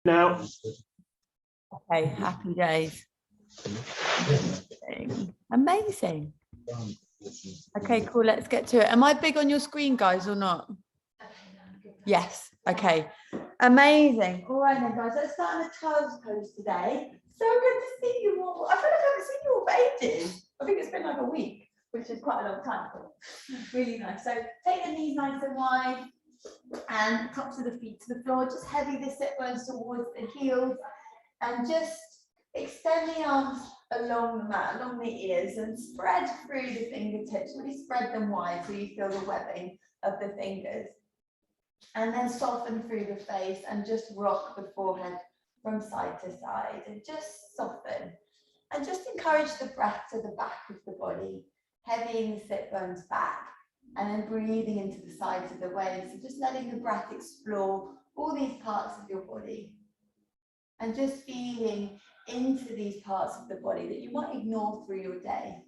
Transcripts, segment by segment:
Now. Okay, happy days. Amazing. Okay, cool. Let's get to it. Am I big on your screen, guys, or not? Yes. Okay. Amazing. All right, then, guys. Let's start in a child's pose today. So good to see you all. I feel like I haven't seen you all for ages. I think it's been like a week, which is quite a long time. Really nice. So take the knees nice and wide and tops of the feet to the floor. Just heavy the sit bones towards the heels and just extend the arms along the mat, along the ears, and spread through the fingertips. Really spread them wide so you feel the webbing of the fingers. And then soften through the face and just rock the forehead from side to side and just soften. And just encourage the breath to the back of the body, heavying the sit bones back and then breathing into the sides of the waves. So just letting the breath explore all these parts of your body and just feeling into these parts of the body that you might ignore through your day.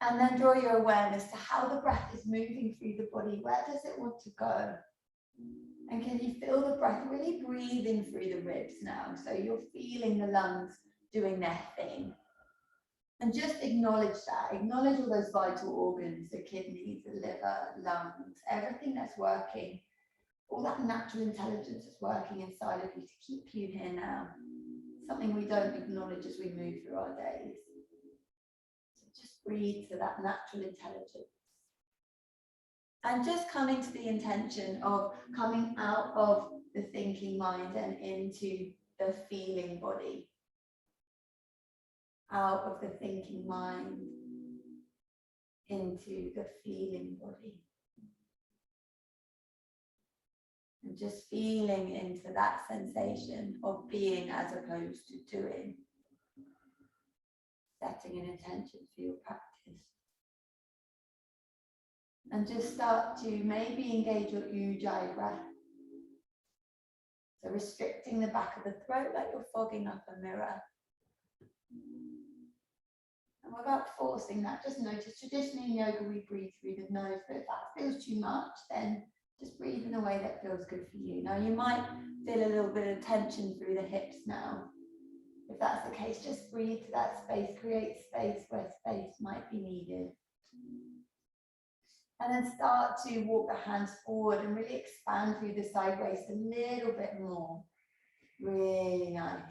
And then draw your awareness to how the breath is moving through the body. Where does it want to go? And can you feel the breath really breathing through the ribs now? So you're feeling the lungs doing their thing. And just acknowledge that. Acknowledge all those vital organs, the kidneys, the liver, lungs, everything that's working. All that natural intelligence that's working inside of you to keep you here now. Something we don't acknowledge as we move through our days. Just breathe to that natural intelligence. And just coming to the intention of coming out of the thinking mind and into the feeling body. Out of the thinking mind into the feeling body. And just feeling into that sensation of being as opposed to doing. Setting an intention for your practice. And just start to maybe engage your ujjayi breath. So restricting the back of the throat like you're fogging up a mirror. And without forcing that, just notice traditionally in yoga we breathe through the nose, but if that feels too much, then just breathe in a way that feels good for you. Now you might feel a little bit of tension through the hips now. If that's the case, just breathe to that space, create space where space might be needed. And then start to walk the hands forward and really expand through the side waist a little bit more. Really nice.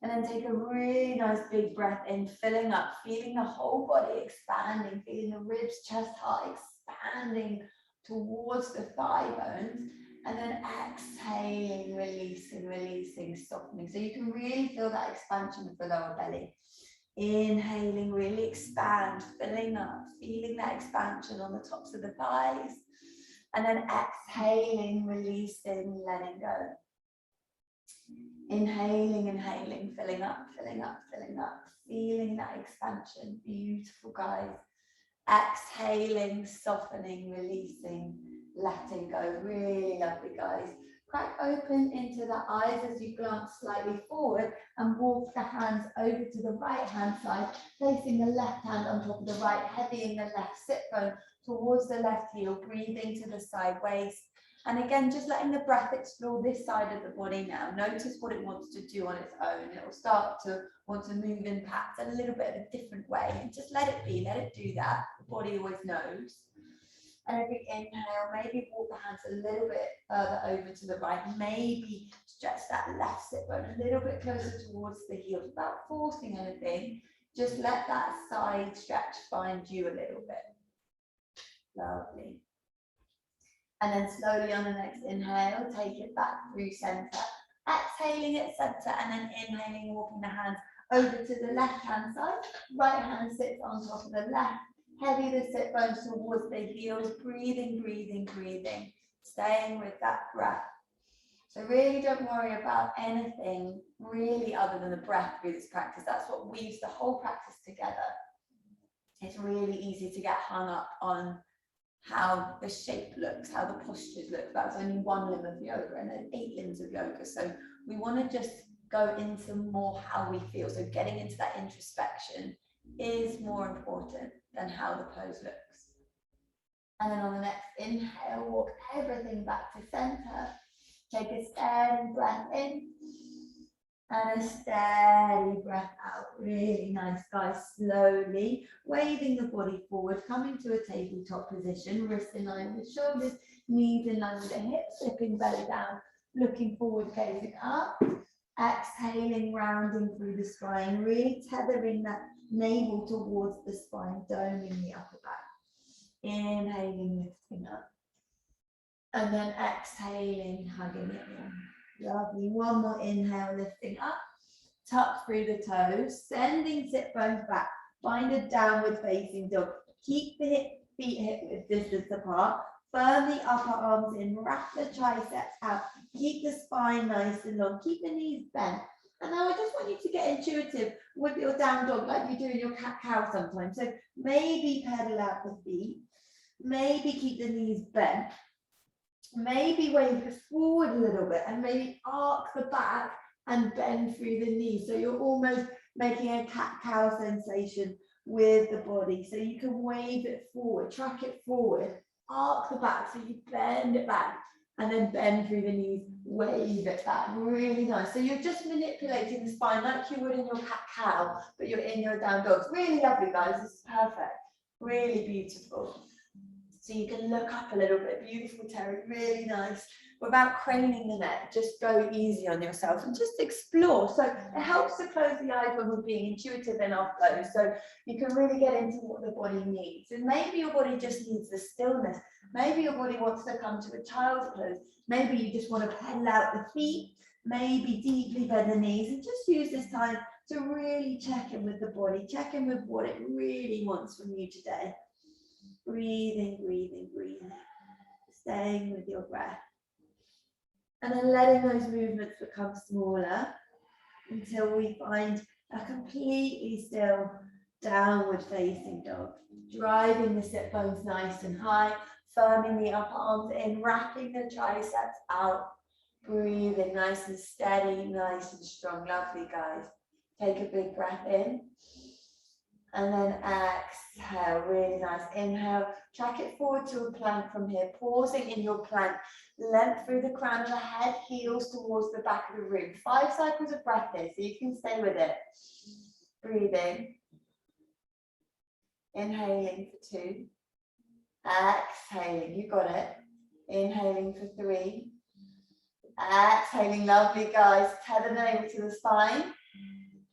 And then take a really nice big breath in, filling up, feeling the whole body expanding, feeling the ribs, chest, heart expanding towards the thigh bones. And then exhaling, releasing, releasing, softening. So you can really feel that expansion of the lower belly. Inhaling, really expand, filling up, feeling that expansion on the tops of the thighs. And then exhaling, releasing, letting go. Inhaling, inhaling, filling up, filling up, filling up. Feeling that expansion. Beautiful, guys. Exhaling, softening, releasing, letting go. Really lovely, guys. Crack open into the eyes as you glance slightly forward and walk the hands over to the right hand side, placing the left hand on top of the right, heavying the left sit bone towards the left heel, breathing to the side waist. And again, just letting the breath explore this side of the body now. Notice what it wants to do on its own. It will start to want to move in patterns a little bit of a different way. And just let it be, let it do that. The body always knows. And every inhale, maybe walk the hands a little bit further over to the right. Maybe stretch that left sit bone a little bit closer towards the heels without forcing anything. Just let that side stretch find you a little bit. Lovely. And then slowly on the next inhale, take it back through center. Exhaling at center and then inhaling, walking the hands over to the left hand side. Right hand sits on top of the left. Heavy the sit bones towards the heels. Breathing, breathing, breathing. Staying with that breath. So really don't worry about anything really other than the breath through this practice. That's what weaves the whole practice together. It's really easy to get hung up on how the shape looks, how the postures look. That's only one limb of yoga and then 8 limbs of yoga. So we want to just go into more how we feel. So getting into that introspection is more important than how the pose looks. And then on the next inhale, walk everything back to center. Take a steady breath in and a steady breath out. Really nice, guys. Slowly waving the body forward, coming to a tabletop position, wrists in line with shoulders, knees in line with the hips, slipping belly down, looking forward, gazing up. Exhaling, rounding through the spine, really tethering that navel towards the spine, doming the upper back. Inhaling, lifting up. And then exhaling, hugging it in. Lovely. One more inhale, lifting up. Tuck through the toes, sending sit bones back. Find a downward facing dog. Keep the feet hip width distance apart. Firm the upper arms in, wrap the triceps out. Keep the spine nice and long. Keep the knees bent. And now I just want you to get intuitive with your down dog like you do in your cat-cow sometimes. So maybe pedal out the feet. Maybe keep the knees bent. Maybe wave it forward a little bit and maybe arc the back and bend through the knees. So you're almost making a cat-cow sensation with the body. So you can wave it forward, track it forward, arc the back so you bend it back and then bend through the knees, wave it back. Really nice. So you're just manipulating the spine like you would in your cat-cow, but you're in your down dogs. Really lovely, guys. This is perfect. Really beautiful. So you can look up a little bit. Beautiful, Terry. Really nice. Without craning the neck, just go easy on yourself and just explore. So it helps to close the eyes when we're being intuitive in our flow. So you can really get into what the body needs. And maybe your body just needs the stillness. Maybe your body wants to come to a child's pose. Maybe you just want to pedal out the feet. Maybe deeply bend the knees and just use this time to really check in with the body. Check in with what it really wants from you today. Breathing, breathing, breathing. Staying with your breath. And then letting those movements become smaller until we find a completely still downward facing dog. Driving the sit bones nice and high, firming the upper arms in, wrapping the triceps out. Breathing nice and steady, nice and strong. Lovely, guys. Take a big breath in. And then exhale, really nice. Inhale, track it forward to a plank from here. Pausing in your plank. Length through the crown of the head, heels towards the back of the room. 5 cycles of breath here, so you can stay with it. Breathing. Inhaling for 2. Exhaling, you got it. Inhaling for 3. Exhaling, lovely, guys. Tether the navel to the spine.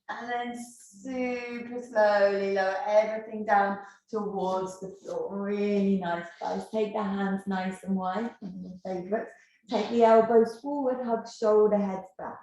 And then super slowly lower everything down towards the floor. Really nice, guys. Take the hands nice and wide. One of my favorites. Take the elbows forward, hug shoulder heads back.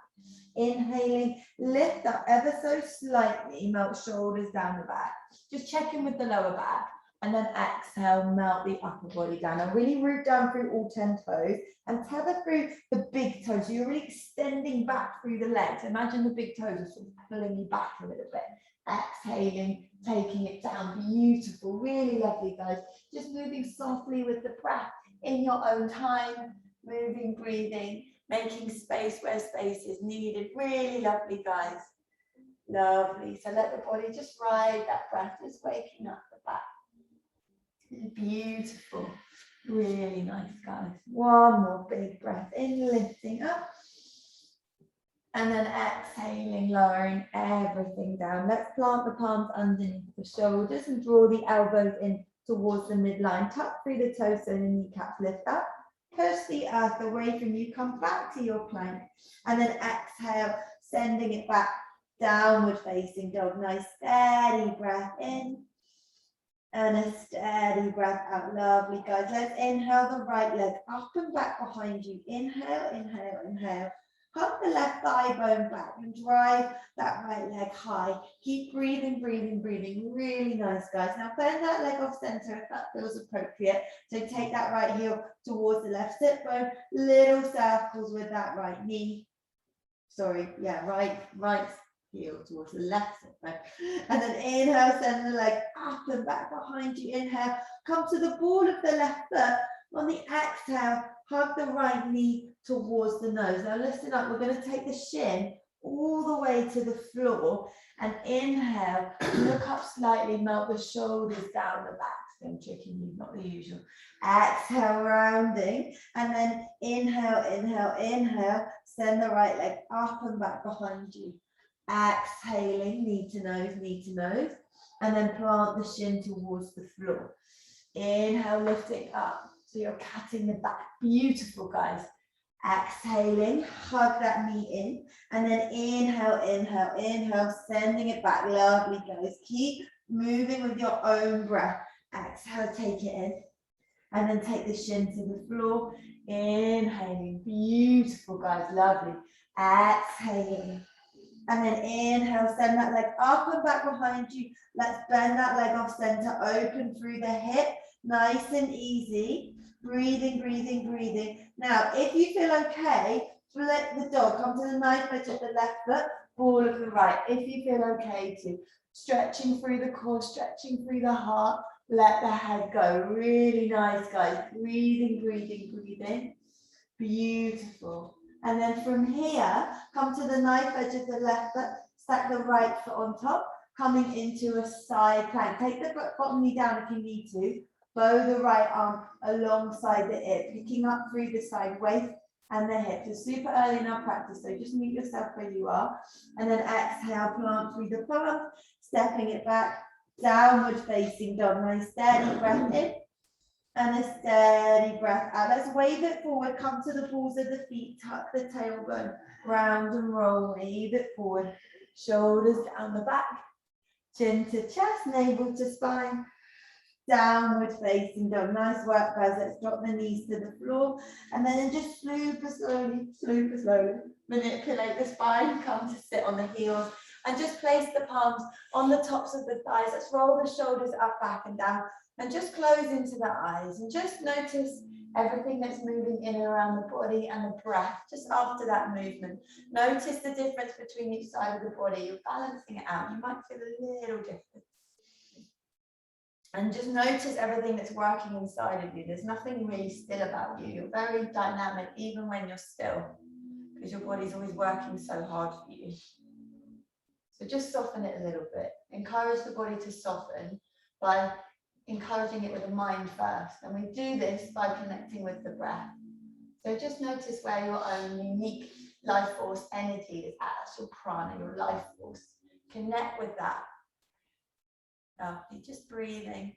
Inhaling, lift up ever so slightly, melt shoulders down the back. Just check in with the lower back. And then exhale, melt the upper body down. Now really root down through all 10 toes and tether through the big toes. So you're really extending back through the legs. Imagine the big toes are sort of pulling you back a little bit. Exhaling, taking it down. Beautiful, really lovely, guys. Just moving softly with the breath in your own time. Moving, breathing, making space where space is needed. Really lovely, guys. Lovely. So let the body just ride that breath, just waking up the back. Beautiful, really nice, guys. One more big breath in, lifting up, and then exhaling, lowering everything down. Let's plant the palms underneath the shoulders and draw the elbows in towards the midline. Tuck through the toes so the kneecaps lift up. Push the earth away from you. Come back to your plank, and then exhale, sending it back, downward facing dog. Nice steady breath in. And a steady breath out. Lovely, guys. Let's inhale the right leg up and back behind you. Inhale, inhale, inhale. Hug the left thigh bone back and drive that right leg high. Keep breathing, breathing, breathing. Really nice, guys. Now bend that leg off center if that feels appropriate. So take that right heel towards the left sit bone. Little circles with that right knee. Sorry, yeah, right heel towards the left sit bone. And then inhale, send the leg up and back behind you. Inhale, come to the ball of the left foot. On the exhale, hug the right knee towards the nose. Now listen up, we're going to take the shin all the way to the floor and inhale, look up slightly, melt the shoulders down the back. I'm tricking you, not the usual. Exhale, rounding, and then inhale, inhale, inhale. Send the right leg up and back behind you. Exhaling, knee to nose, and then plant the shin towards the floor. Inhale, lifting up. So you're catting the back. Beautiful, guys. Exhaling, hug that knee in, and then inhale, inhale, inhale, sending it back. Lovely, guys. Keep moving with your own breath. Exhale, take it in, and then take the shin to the floor. Inhaling, beautiful, guys. Lovely. Exhaling, and then inhale, send that leg up and back behind you. Let's bend that leg off center, open through the hip, nice and easy. Breathing, breathing, breathing. Now, if you feel okay, flip the dog. Come to the knife edge of the left foot, ball of the right. If you feel okay to. Stretching through the core, stretching through the heart. Let the head go. Really nice, guys. Breathing, breathing, breathing. Beautiful. And then from here, come to the knife edge of the left foot. Stack the right foot on top. Coming into a side plank. Take the bottom knee down if you need to. Bow the right arm alongside the hip, picking up through the side waist and the hips. It's super early in our practice, so just meet yourself where you are. And then exhale, plant through the palm, stepping it back, downward facing dog. Nice steady breath in and a steady breath out. Let's wave it forward, come to the balls of the feet, tuck the tailbone, round and roll, wave it forward. Shoulders down the back, chin to chest, navel to spine. Downward facing dog. Nice work, guys. Let's drop the knees to the floor and then just super slowly manipulate the spine. Come to sit on the heels and just place the palms on the tops of the thighs. Let's roll the shoulders up, back and down and just close into the eyes and just notice everything that's moving in and around the body and the breath just after that movement. Notice the difference between each side of the body. You're balancing it out. You might feel a little different. And just notice everything that's working inside of you. There's nothing really still about you. You're very dynamic, even when you're still, because your body's always working so hard for you. So just soften it a little bit. Encourage the body to soften by encouraging it with the mind first. And we do this by connecting with the breath. So just notice where your own unique life force energy is at. That's your prana, your life force. Connect with that. Lovely, just breathing.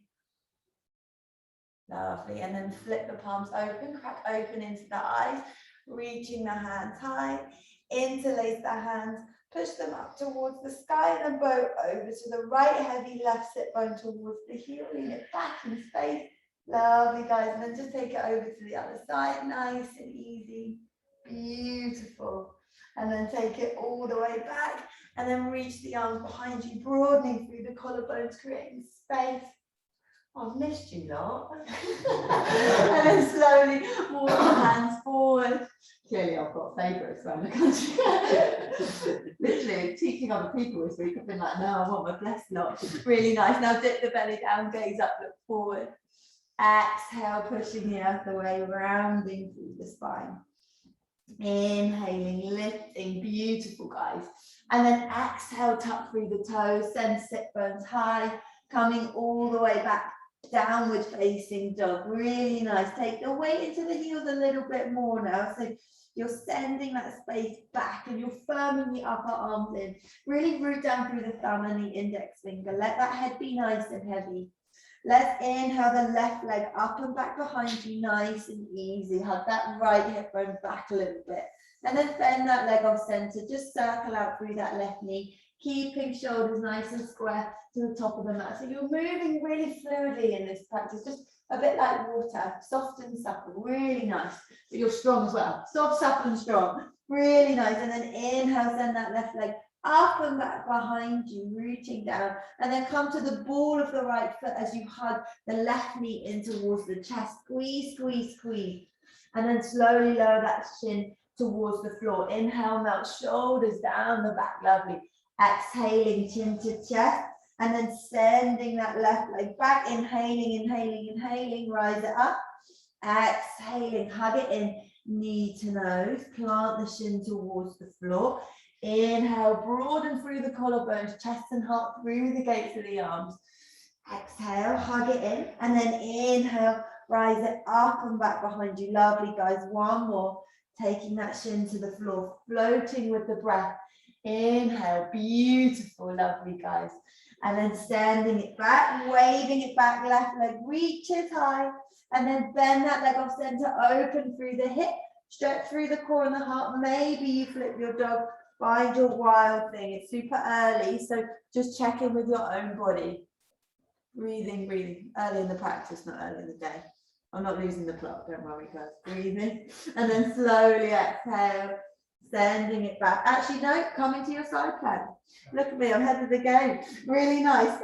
Lovely, and then flip the palms open, crack open into the eyes, reaching the hands high, interlace the hands, push them up towards the sky, and then bow over to the right heavy left sit bone towards the heel, lean it back in space. Lovely, guys, and then just take it over to the other side, nice and easy, beautiful. And then take it all the way back. And then reach the arms behind you, broadening through the collarbones, creating space. Oh, I've missed you lot. And then slowly walk the hands forward. Clearly, I've got favourites around the country. Literally, teaching other people this week, I've been like, no, I want my blessed lot. Really nice. Now dip the belly down, gaze up, look forward. Exhale, pushing the earth away, rounding through the spine. Inhaling, lifting, beautiful, guys. And then exhale, tuck through the toes, send sit bones high, coming all the way back, downward facing dog. Really nice. Take the weight into the heels a little bit more now. So you're sending that space back and you're firming the upper arms in. Really root down through the thumb and the index finger. Let that head be nice and heavy. Let's inhale the left leg up and back behind you, nice and easy. Hug that right hip bone back a little bit. And then bend that leg off center. Just circle out through that left knee, keeping shoulders nice and square to the top of the mat. So you're moving really fluidly in this practice, just a bit like water, soft and supple, really nice. But you're strong as well, soft, supple and strong, really nice. And then inhale, send that left leg up and back behind you, reaching down, and then come to the ball of the right foot as you hug the left knee in towards the chest. Squeeze, squeeze, squeeze. And then slowly lower that shin towards the floor. Inhale, melt shoulders down the back, lovely. Exhaling, chin to chest, and then sending that left leg back. Inhaling, inhaling, inhaling, rise it up. Exhaling, hug it in, knee to nose, plant the shin towards the floor. Inhale, broaden through the collarbones, chest and heart through the gates of the arms. Exhale, hug it in, and then inhale, rise it up and back behind you. Lovely, guys. One more. Taking that shin to the floor, floating with the breath. Inhale, beautiful, lovely, guys. And then sending it back, waving it back, left leg reaches high, and then bend that leg off center, open through the hip, stretch through the core and the heart. Maybe you flip your dog, find your wild thing. It's super early, so just check in with your own body. Breathing, breathing, early in the practice, not early in the day. I'm not losing the plot, don't worry, guys. Breathing, and then slowly exhale, sending it back. Actually, no, coming to your side plank. Look at me, I'm ahead of the game. Really nice.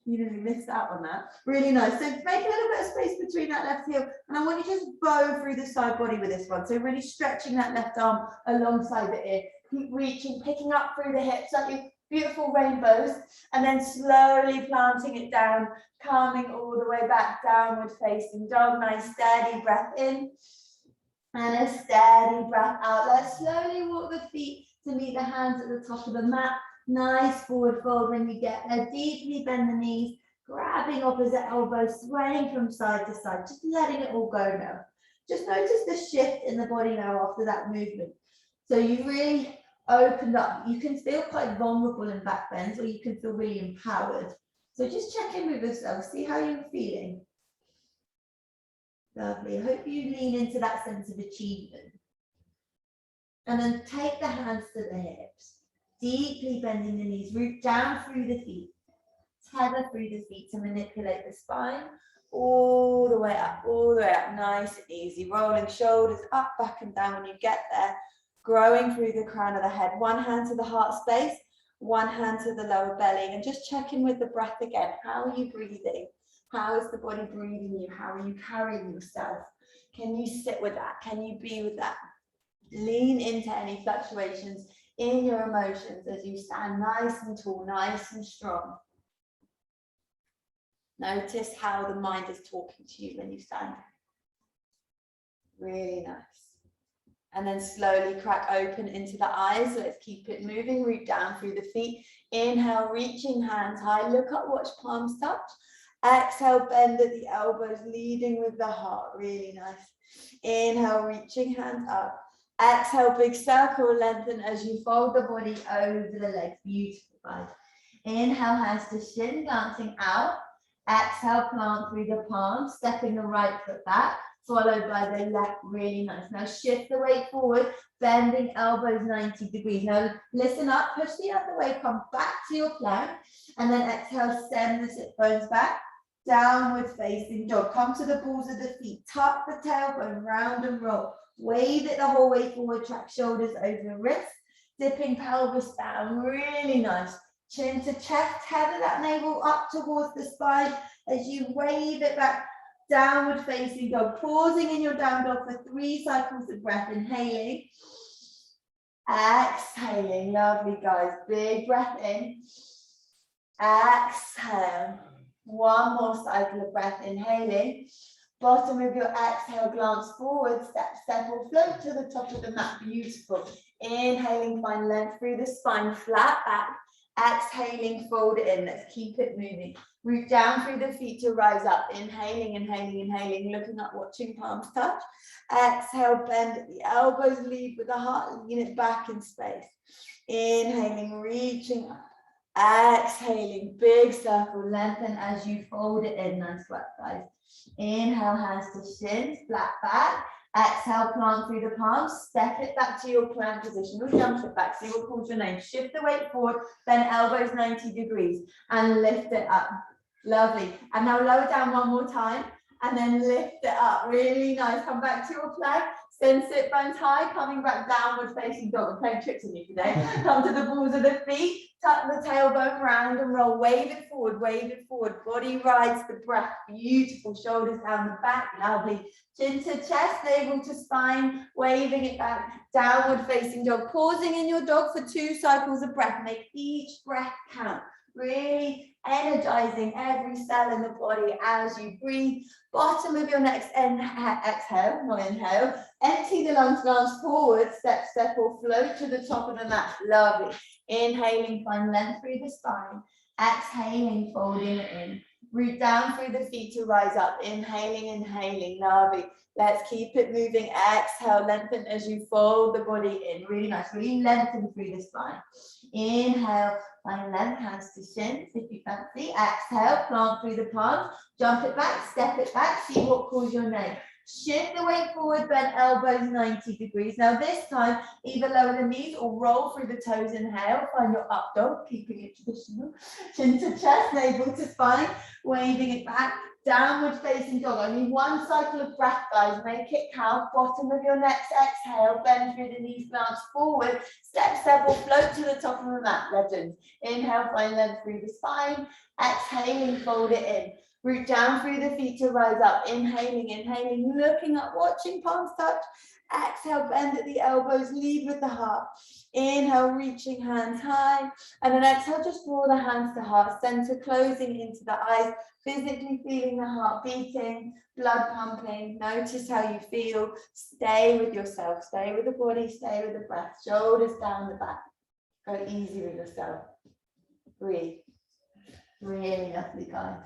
You didn't miss out on that. Really nice. So make a little bit of space between that left heel, and I want you to just bow through the side body with this one. So really stretching that left arm alongside the ear. Keep reaching, picking up through the hips, like you beautiful rainbows, and then slowly planting it down, coming all the way back, downward facing dog. Nice steady breath in and a steady breath out. Let's slowly walk the feet to meet the hands at the top of the mat. Nice forward fold when you get there. Deeply bend the knees, grabbing opposite elbows, swaying from side to side, just letting it all go now. Just notice the shift in the body now after that movement. So you really opened up. You can feel quite vulnerable in back bends, or you can feel really empowered. So just check in with yourself, see how you're feeling. Lovely. I hope you lean into that sense of achievement. And then take the hands to the hips, deeply bending the knees, root down through the feet, tether through the feet to manipulate the spine, all the way up, nice and easy. Rolling shoulders up, back and down when you get there. Growing through the crown of the head, one hand to the heart space, one hand to the lower belly, and just check in with the breath again. How are you breathing? How is the body breathing you? How are you carrying yourself? Can you sit with that? Can you be with that? Lean into any fluctuations in your emotions as you stand nice and tall, nice and strong. Notice how the mind is talking to you when you stand. Really nice. And then slowly crack open into the eyes. Let's keep it moving. Root down through the feet. Inhale, reaching hands high. Look up, watch palms touch. Exhale, bend at the elbows, leading with the heart. Really nice. Inhale, reaching hands up. Exhale, big circle, lengthen as you fold the body over the legs. Beautiful, guys. Inhale, hands to shin, glancing out. Exhale, plant through the palms, stepping the right foot back, followed by the left. Really nice. Now shift the weight forward, bending elbows 90 degrees. Now listen up, push the other way, come back to your plank, and then exhale, send the sit bones back, downward facing dog. Come to the balls of the feet, tuck the tailbone, round and roll. Wave it the whole way forward, track shoulders over wrists, dipping pelvis down. Really nice. Chin to chest, tether that navel up towards the spine as you wave it back, downward facing dog. Pausing in your down dog for 3 cycles of breath. Inhaling, exhaling. Lovely, guys. Big breath in. Exhale. One more cycle of breath. Inhaling. Bottom of your exhale, glance forward, step or float to the top of the mat. Beautiful. Inhaling, find length through the spine, flat back. Exhaling, fold it in. Let's keep it moving. Root down through the feet to rise up. Inhaling, inhaling, inhaling. Looking up, watching palms touch. Exhale, bend at the elbows. Lead with the heart. Lean it back in space. Inhaling, reaching up. Exhaling, big circle. Lengthen as you fold it in. Nice work, guys. Inhale, hands to shins, flat back. Exhale, plant through the palms, step it back to your plank position, or jump it back, see what calls your name. Shift the weight forward, then elbows 90 degrees, and lift it up. Lovely. And now lower down one more time, and then lift it up. Really nice. Come back to your plank, send sit bones high, coming back downward facing dog. I'm playing tricks on you today. Come to the balls of the feet, tuck the tailbone round and roll. Wave it forward, wave it forward. Body rides the breath. Beautiful. Shoulders down the back. Lovely. Chin to chest, navel to spine, waving it back. Downward facing dog. Pausing in your dog for 2 cycles of breath. Make each breath count. Really energizing every cell in the body as you breathe. Bottom of your next exhale, not inhale. Empty the lungs, glance forward, step or float to the top of the mat. Lovely. Inhaling, find length through the spine. Exhaling, folding it in. Root down through the feet to rise up. Inhaling, inhaling, lovely. Let's keep it moving. Exhale, lengthen as you fold the body in. Really nice. Really lengthen through the spine. Inhale, find length, hands to shins if you fancy. Exhale, plant through the palms. Jump it back, step it back. See what calls your name. Shift the weight forward, bend elbows 90 degrees. Now this time, either lower the knees or roll through the toes. Inhale, find your up dog, keeping it traditional. Chin to chest, navel to spine, waving it back. Downward facing dog. Only one cycle of breath, guys. Make it count. Bottom of your next exhale. Bend through the knees, glance forward. Step several, float to the top of the mat. Legend. Inhale, find length through the spine. Exhaling, fold it in. Root down through the feet to rise up. Inhaling, inhaling, looking up, watching palms touch. Exhale, bend at the elbows, lead with the heart. Inhale, reaching hands high. And then exhale, just draw the hands to heart center, closing into the eyes, physically feeling the heart beating, blood pumping. Notice how you feel. Stay with yourself, stay with the body, stay with the breath. Shoulders down the back. Go easy with yourself. Breathe. Really lovely, guys.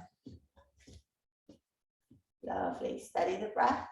Lovely. Steady the breath.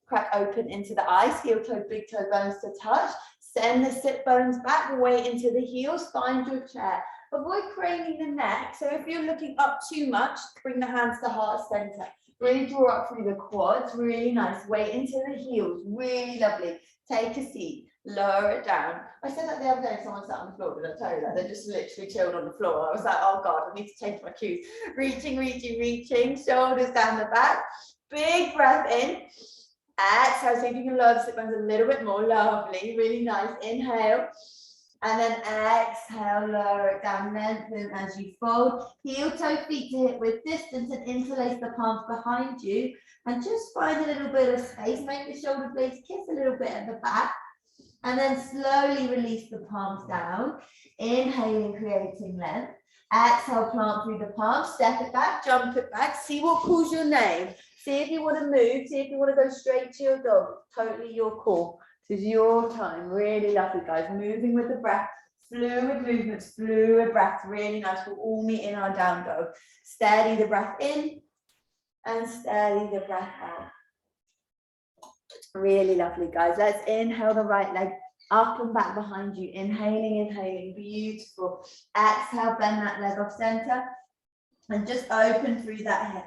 Crack open into the eyes. Heel toe, big toe bones to touch. Send the sit bones back, weight into the heels. Find your chair. Avoid craning the neck. So if you're looking up too much, bring the hands to heart center. Really draw up through the quads. Really nice. Weight into the heels. Really lovely. Take a seat. Lower it down. I said that the other day, someone sat on the floor, did I tell you that? They just literally chilled on the floor. I was like, oh God, I need to change my cues. Reaching, reaching, reaching. Shoulders down the back. Big breath in. Exhale, see if you can lower the sit bones a little bit more. Lovely, really nice. Inhale. And then exhale, lower it down, lengthen as you fold. Heel toe, feet to hip width distance and interlace the palms behind you. And just find a little bit of space. Make the shoulder blades kiss a little bit at the back. And then slowly release the palms down. Inhaling, creating length. Exhale, plant through the palms. Step it back, jump it back. See what calls your name. See if you want to move. See if you want to go straight to your dog. Totally your call. This is your time. Really lovely, guys. Moving with the breath. Fluid movements, fluid breath. Really nice. We'll all meet in our down dog. Steady the breath in and steady the breath out. Really lovely, guys. Let's inhale the right leg up and back behind you. Inhaling, inhaling. Beautiful. Exhale, bend that leg off center and just open through that hip.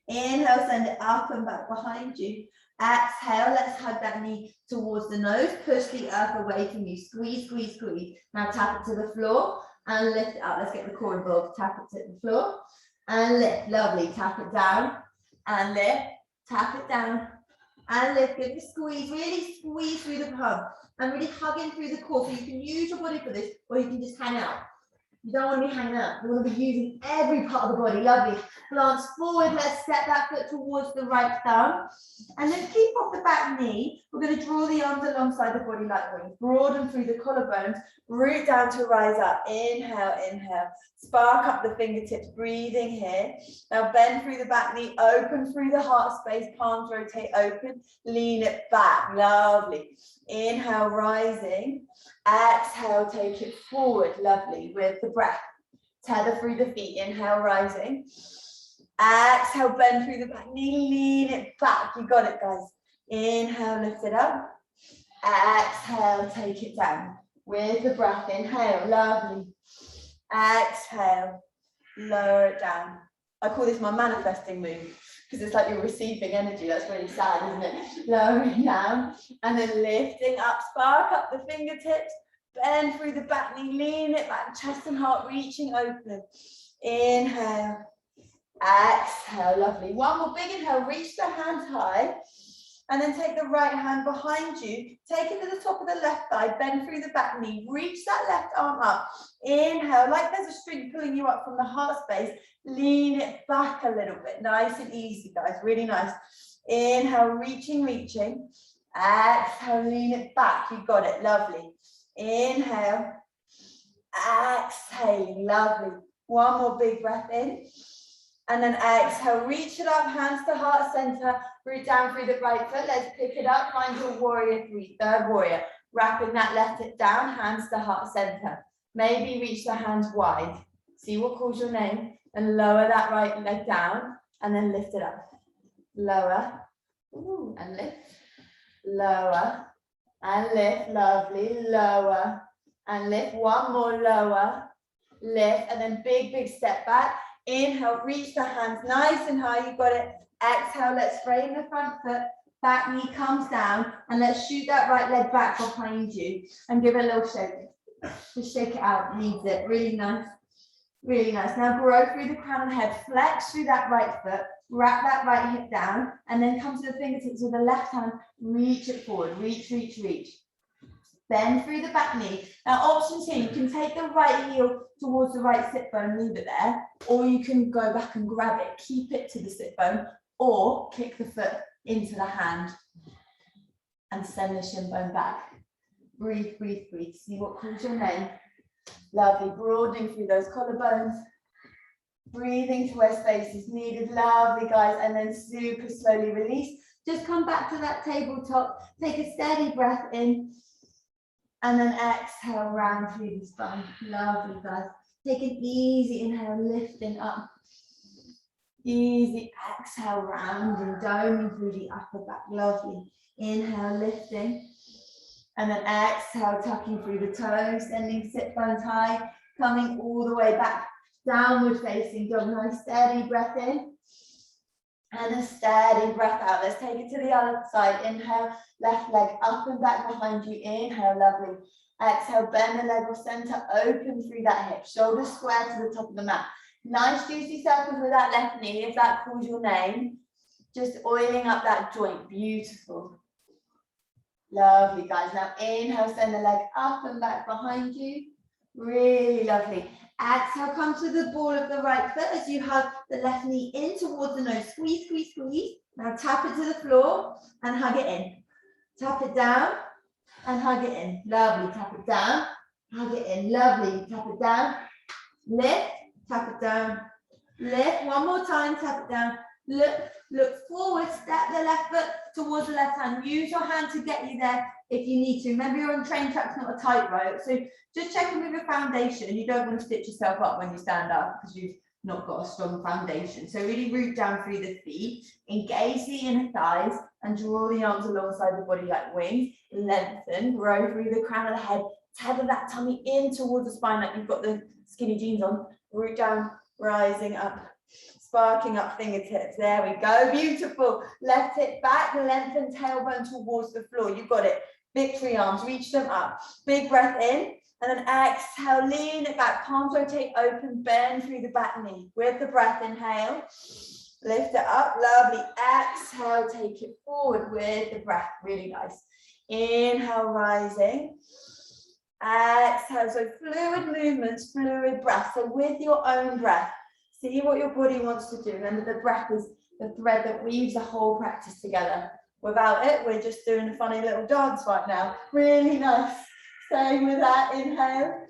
Inhale, send it up and back behind you. Exhale, let's hug that knee towards the nose. Push the earth away from you. Squeeze, squeeze, squeeze. Now tap it to the floor and lift it up. Let's get the core involved. Tap it to the floor and lift. Lovely. Tap it down and lift. Tap it down and lift. Give it a squeeze. Really squeeze through the palm and really hug in through the core. So you can use your body for this or you can just hang out. You don't want to be hanging out. You want to be using every part of the body. Lovely. Glance forward. Let's step that foot towards the right thumb. And then keep off the back knee. We're going to draw the arms alongside the body like wings. Broaden through the collarbones. Root down to rise up. Inhale, inhale. Spark up the fingertips. Breathing here. Now bend through the back knee. Open through the heart space. Palms rotate open. Lean it back. Lovely. Inhale, rising. Exhale, take it forward. Lovely. With the breath. Tether through the feet. Inhale, rising. Exhale, bend through the back knee. Lean it back. You got it, guys. Inhale, lift it up. Exhale, take it down. With the breath. Inhale. Lovely. Exhale. Lower it down. I call this my manifesting move because it's like you're receiving energy. That's really sad, isn't it? Lowering down and then lifting up. Spark up the fingertips. Bend through the back knee. Lean it back. Chest and heart reaching open. Inhale. Exhale. Lovely. One more big inhale. Reach the hands high. And then take the right hand behind you. Take it to the top of the left thigh. Bend through the back knee. Reach that left arm up. Inhale. Like there's a string pulling you up from the heart space. Lean it back a little bit. Nice and easy, guys. Really nice. Inhale. Reaching, reaching. Exhale. Lean it back. You got it. Lovely. Inhale. Exhaling. Lovely. One more big breath in. And then exhale, reach it up, hands to heart center, root down through the right foot. Let's pick it up, find your warrior three, third warrior. Wrapping that left hip down, hands to heart center. Maybe reach the hands wide. See what calls your name, and lower that right leg down, and then lift it up. Lower, ooh, and lift, lower, and lift, lovely, lower, and lift, one more, lower, lift, and then big, big step back. Inhale, reach the hands nice and high, you got it. Exhale, let's frame the front foot, back knee comes down, and let's shoot that right leg back behind you, and give it a little shake. Just shake it out, needs it, really nice. Really nice. Now grow through the crown of the head, flex through that right foot, wrap that right hip down, and then come to the fingertips with the left hand, reach it forward, reach, reach, reach. Bend through the back knee. Now options here, you can take the right heel towards the right sit bone, leave it there, or you can go back and grab it, keep it to the sit bone, or kick the foot into the hand and send the shin bone back. Breathe, breathe, breathe. See what calls your name. Lovely, broadening through those collarbones. Breathing to where space is needed. Lovely, guys. And then super slowly release. Just come back to that tabletop. Take a steady breath in. And then exhale, round through the spine. Lovely, guys. Take an easy inhale, lifting up. Easy exhale, rounding, doming through the upper back. Lovely. Inhale, lifting. And then exhale, tucking through the toes, sending sit bones high, coming all the way back, downward facing dog. Nice steady breath in, and a steady breath out. Let's take it to the other side. Inhale, left leg up and back behind you. Inhale, lovely. Exhale, bend the leg or center, open through that hip, shoulders square to the top of the mat. Nice juicy circles with that left knee, if that calls your name. Just oiling up that joint, beautiful. Lovely, guys. Now inhale, send the leg up and back behind you. Really lovely. Exhale, come to the ball of the right foot as you hug the left knee in towards the nose. Squeeze, squeeze, squeeze. Now tap it to the floor and hug it in. Tap it down and hug it in. Lovely. Tap it down, hug it in. Lovely. Tap it down. Lift, tap it down. Lift. One more time, tap it down. Look forward, step the left foot towards the left hand. Use your hand to get you there if you need to. Remember, you're on train tracks, not a tightrope. So just checking with your foundation. You don't want to stitch yourself up when you stand up because you've not got a strong foundation. So really root down through the feet, engage the inner thighs, and draw the arms alongside the body like wings. Lengthen, grow through the crown of the head. Tether that tummy in towards the spine like you've got the skinny jeans on. Root down, rising up. Sparking up fingertips. There we go. Beautiful. Left hip back, lengthen tailbone towards the floor. You got it. Victory arms. Reach them up. Big breath in. And then exhale. Lean it back. Palms rotate open. Bend through the back knee. With the breath, inhale. Lift it up. Lovely. Exhale. Take it forward with the breath. Really nice. Inhale, rising. Exhale. So fluid movements, fluid breath. So with your own breath. See what your body wants to do. Remember, the breath is the thread that weaves the whole practice together. Without it, we're just doing a funny little dance right now. Really nice. Staying with that. Inhale.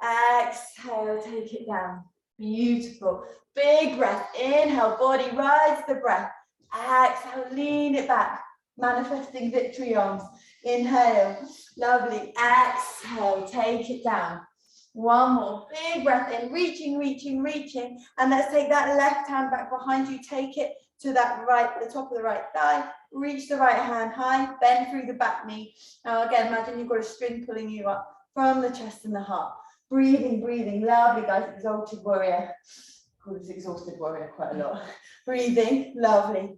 Exhale. Take it down. Beautiful. Big breath. Inhale. Body rides the breath. Exhale. Lean it back. Manifesting victory arms. Inhale. Lovely. Exhale. Take it down. One more, big breath in, reaching, reaching, reaching. And let's take that left hand back behind you. Take it to that right, the top of the right thigh. Reach the right hand high, bend through the back knee. Now again, imagine you've got a string pulling you up from the chest and the heart. Breathing, breathing. Lovely, guys. Exalted warrior. I call this exhausted warrior quite a lot. Breathing, lovely.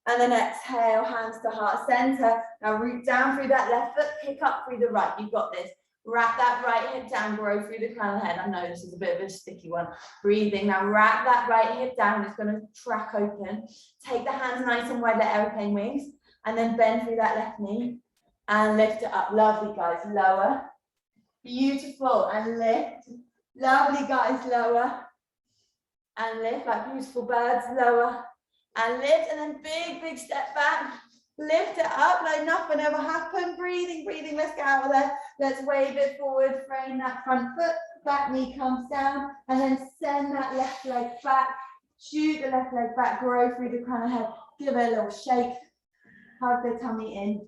And then exhale, hands to heart center. Now root down through that left foot, pick up through the right. You've got this. Wrap that right hip down, grow through the crown of the head. I know this is a bit of a sticky one. Breathing. Now wrap that right hip down. It's going to track open. Take the hands nice and wide, the airplane wings. And then bend through that left knee. And lift it up. Lovely, guys. Lower. Beautiful. And lift. Lovely, guys. Lower. And lift like beautiful birds. Lower. And lift. And then big, big step back. Lift it up like nothing ever happened. Breathing, breathing. Let's get out of there. Let's wave it forward. Frame that front foot. Back knee comes down. And then send that left leg back. Shoot the left leg back. Grow through the crown of the head. Give it a little shake. Hug the tummy in.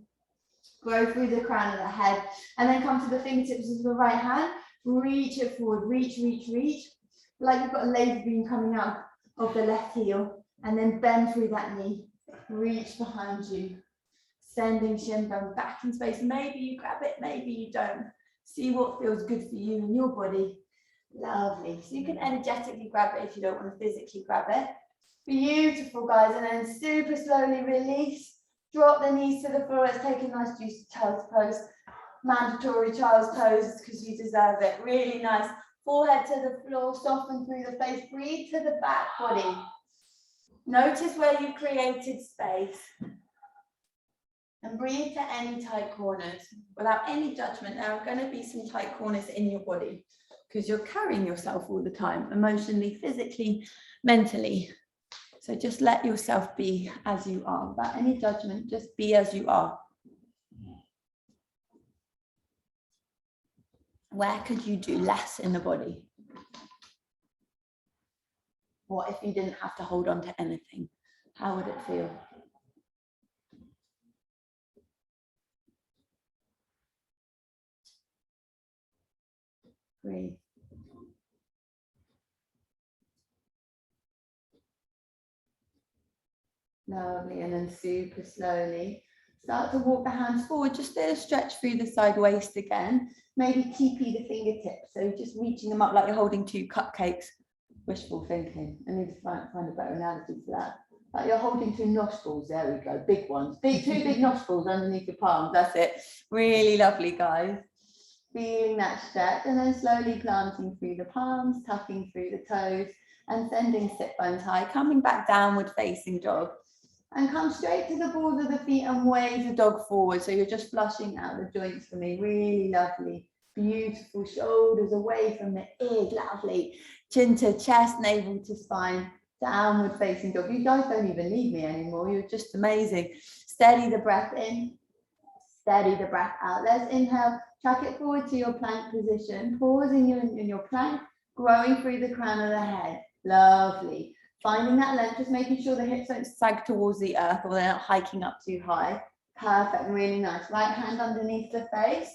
Grow through the crown of the head. And then come to the fingertips of the right hand. Reach it forward, reach, reach, reach. Like you've got a laser beam coming out of the left heel, and then bend through that knee. Reach behind you. Sending shin bone back in space. Maybe you grab it, maybe you don't. See what feels good for you and your body. Lovely. So you can energetically grab it if you don't want to physically grab it. Beautiful, guys. And then super slowly release. Drop the knees to the floor. Let's take a nice juicy child's pose. Mandatory child's pose because you deserve it. Really nice. Forehead to the floor. Soften through the face. Breathe to the back body. Notice where you created space. And breathe to any tight corners without any judgment. There are going to be some tight corners in your body because you're carrying yourself all the time, emotionally, physically, mentally. So just let yourself be as you are. Without any judgment, just be as you are. Where could you do less in the body? What if you didn't have to hold on to anything? How would it feel? Breathe. Lovely, and then super slowly start to walk the hands forward. Just feel a stretch through the side waist again. Maybe TP the fingertips, so just reaching them up like you're holding 2 cupcakes. Wishful thinking. I need to find a better analogy for that. Like you're holding 2 nostrils. There we go, big ones. 2 big nostrils underneath your palms. That's it. Really lovely, guys. Feeling that stretch, and then slowly planting through the palms, tucking through the toes, and sending sit bones high, coming back downward facing dog. And come straight to the balls of the feet and wave the dog forward. So you're just flushing out the joints for me. Really lovely. Beautiful. Shoulders away from the ears. Lovely. Chin to chest, navel to spine. Downward facing dog. You guys don't even need me anymore. You're just amazing. Steady the breath in. Steady the breath out. Let's inhale. Track it forward to your plank position. Pausing in your plank. Growing through the crown of the head. Lovely. Finding that length, just making sure the hips don't sag towards the earth or they're not hiking up too high. Perfect, really nice. Right hand underneath the face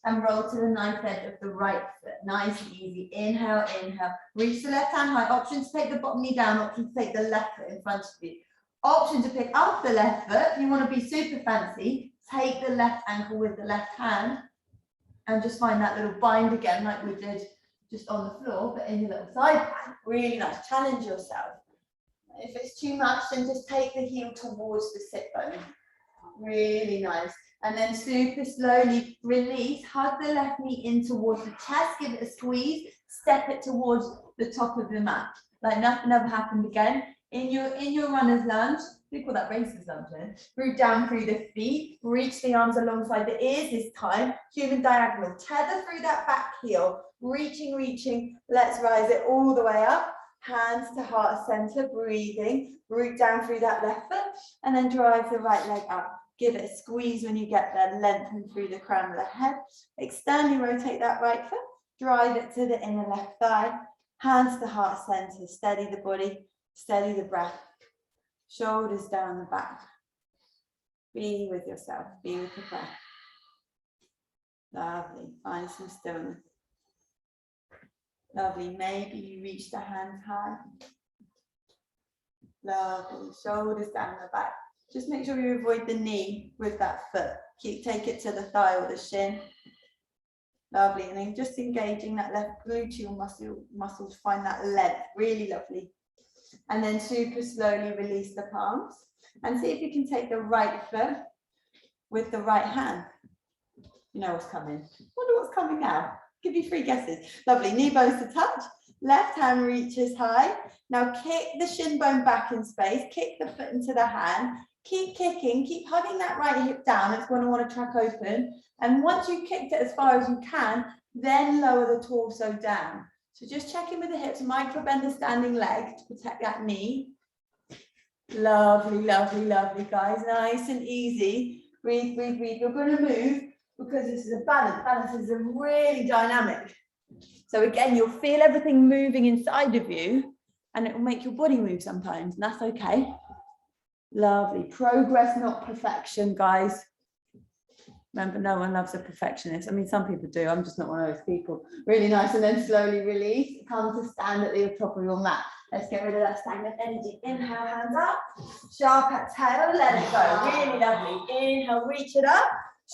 and roll to the knife edge of the right foot. Nice and easy. Inhale, inhale. Reach the left hand high. Option to take the bottom knee down. Option to take the left foot in front of you. Option to pick up the left foot. If you want to be super fancy, take the left ankle with the left hand and just find that little bind again like we did just on the floor, but in your little side plank. Really nice. Challenge yourself. If it's too much, then just take the heel towards the sit bone. Really nice. And then super slowly release. Hug the left knee in towards the chest. Give it a squeeze. Step it towards the top of the mat. Like nothing ever happened again. In your runner's lunge, we call that racer's lunge. Root down through the feet. Reach the arms alongside the ears this time. Human diagonal. Tether through that back heel. Reaching, reaching. Let's rise it all the way up. Hands to heart center, breathing. Root down through that left foot and then drive the right leg up. Give it a squeeze when you get there. Lengthen through the crown of the head. Externally rotate that right foot. Drive it to the inner left thigh. Hands to heart center. Steady the body. Steady the breath. Shoulders down the back. Be with yourself. Be with the breath. Lovely. Find some stillness. Lovely. Maybe you reach the hands high. Lovely. Shoulders down the back. Just make sure you avoid the knee with that foot. Take it to the thigh or the shin. Lovely. And then just engaging that left gluteal muscle to find that length. Really lovely. And then super slowly release the palms. And see if you can take the right foot with the right hand. You know what's coming. Wonder what's coming now. Give you 3 guesses. Lovely. Knee bones to touch. Left hand reaches high. Now kick the shin bone back in space. Kick the foot into the hand. Keep kicking. Keep hugging that right hip down. It's going to want to track open. And once you've kicked it as far as you can, then lower the torso down. So just check in with the hips. Micro bend the standing leg to protect that knee. Lovely, lovely, lovely, guys. Nice and easy. Breathe, breathe, breathe. You're going to move because this is a balance. Balance is a really dynamic. So again, you'll feel everything moving inside of you and it will make your body move sometimes, and that's okay. Lovely. Progress, not perfection, guys. Remember, no one loves a perfectionist. I mean, some people do. I'm just not one of those people. Really nice. And then slowly release. Come to stand at the top of your mat. Let's get rid of that stagnant energy. Inhale, hands up. Sharp exhale, let it go. Really lovely. Inhale, reach it up.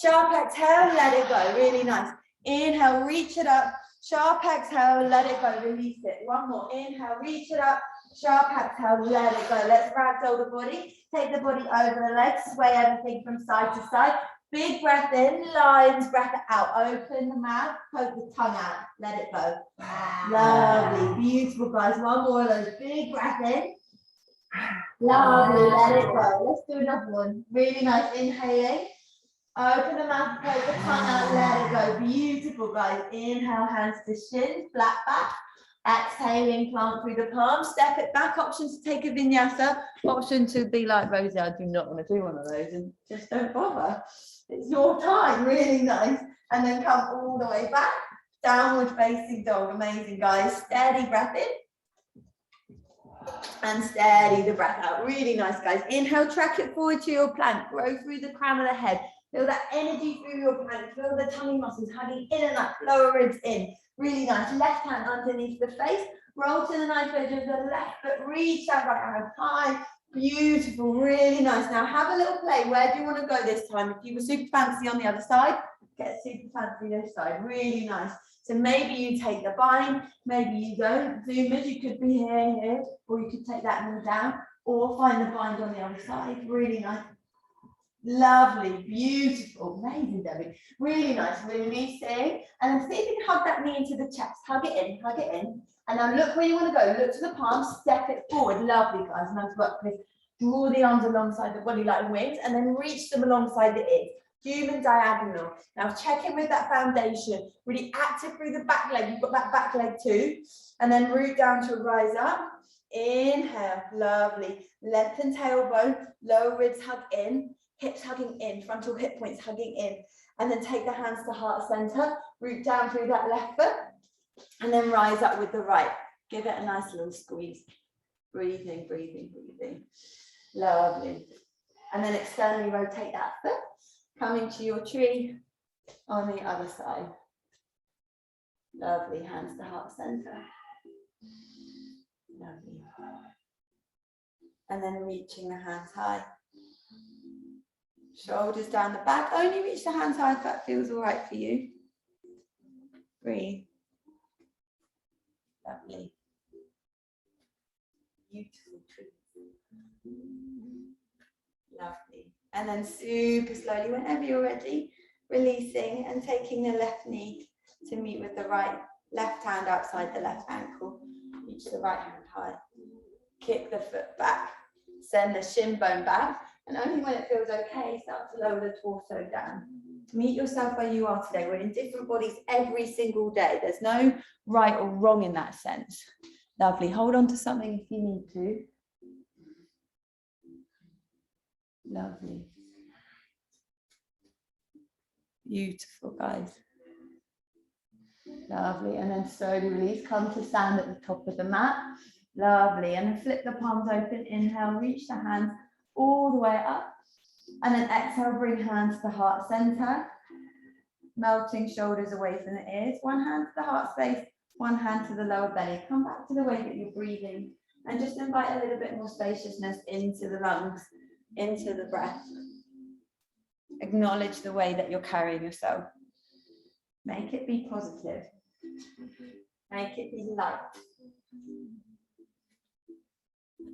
Sharp exhale, let it go. Really nice. Inhale, reach it up. Sharp exhale, let it go. Release it. One more. Inhale, reach it up. Sharp exhale, let it go. Let's ragdoll the body. Take the body over the legs. Sway everything from side to side. Big breath in, lion's breath out. Open the mouth, poke the tongue out. Let it go. Lovely, beautiful, guys. One more of those. Big breath in. Lovely, let it go. Let's do another one. Really nice. Inhaling. Open the mouth, poke the tongue out. Let it go. Beautiful, guys. Inhale, hands to shins, flat back. Exhaling, plant through the palms. Step it back. Option to take a vinyasa. Option to be like Rosie. I do not want to do one of those, and just don't bother. It's your time, really nice. And then come all the way back, downward facing dog. Amazing, guys. Steady breath in. And steady the breath out. Really nice, guys. Inhale, track it forward to your plank. Grow through the crown of the head. Feel that energy through your plank. Feel the tummy muscles hugging in and up. Lower ribs in. Really nice. Left hand underneath the face. Roll to the knife edge of the left foot. Reach that right hand high. Beautiful, really nice. Now have a little play. Where do you want to go this time? If you were super fancy on the other side, get super fancy this side. Really nice. So maybe you take the bind, maybe you don't. Zoomers, you could be here, or you could take that knee down, or find the bind on the other side. Really nice. Lovely, beautiful, amazing, Debbie. Really nice. Releasing, and then see if you can hug that knee into the chest. Hug it in, hug it in. And now look where you want to go. Look to the palms, step it forward. Lovely, guys. Nice work, please. Draw the arms alongside the body like wings, and then reach them alongside the ears. Human diagonal. Now check in with that foundation. Really active through the back leg. You've got that back leg too. And then root down to rise up. Inhale. Lovely. Lengthen tailbone. Lower ribs hug in. Hips hugging in. Frontal hip points hugging in. And then take the hands to heart center. Root down through that left foot. And then rise up with the right. Give it a nice little squeeze. Breathing, breathing, breathing. Lovely. And then externally rotate that foot. Coming to your tree on the other side. Lovely. Hands to heart center. Lovely. And then reaching the hands high. Shoulders down the back. Only reach the hands high if that feels all right for you. Breathe. Lovely. Beautiful tree. Lovely. And then super slowly, whenever you're ready, releasing and taking the left knee to meet with the right. Left hand outside the left ankle. Reach the right hand high. Kick the foot back. Send the shin bone back. And only when it feels okay, start to lower the torso down. Meet yourself where you are today. We're in different bodies every single day. There's no right or wrong in that sense. Lovely. Hold on to something if you need to. Lovely. Beautiful, guys. Lovely. And then slowly release. Come to stand at the top of the mat. Lovely. And then flip the palms open. Inhale. Reach the hands all the way up. And then exhale. Bring hands to heart center. Melting shoulders away from the ears. One hand to the heart space. One hand to the lower belly. Come back to the way that you're breathing. And just invite a little bit more spaciousness into the lungs, into the breath. Acknowledge the way that you're carrying yourself. Make it be positive. Make it be light.